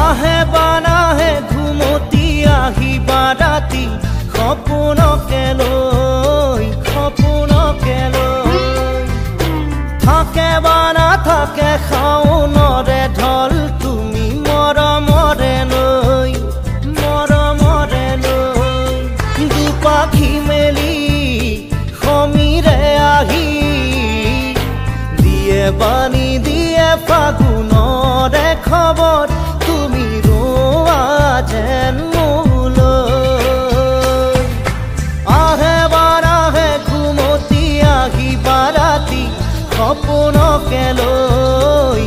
আহে বানাহে ঘুমতি আহিবা ৰাতি সপোনকে লৈ থাকে বা নাথাকে শাওনৰে ঢল তুমি মৰমৰে লৈ দুপাখি মেলি সমীৰে আহি দিয়ে বাণী দিয়ে ফাগুনৰে খবৰ তুমি ৰোৱা যেন মোলৈ আহে বাৰাহে ঘুমতি আহিবা ৰাতি সপোনকে লৈ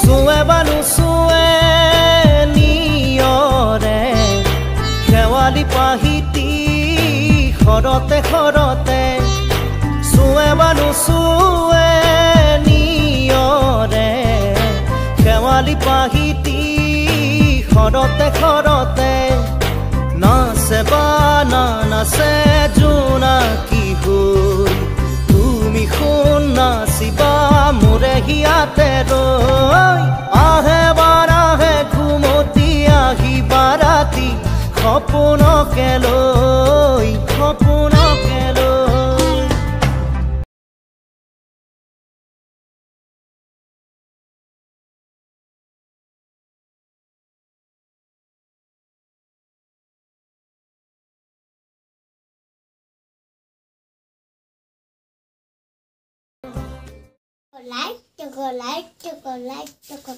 চুৱে বা নুচুৱে নিয়ৰে শেৱালি পাহিতি সৰতে চুৱে বা নুচুৱে নিয়ৰে শেৱালি পাহিতি সৰতে নাচে বা নাচে জোনাকী হৈ তুমি শুন নাচিবা মোৰে হিয়াতে ৰৈ আহে বাৰাহে ঘুমতি আহিবা ৰাতি সপোনকে লৈ Chocolate.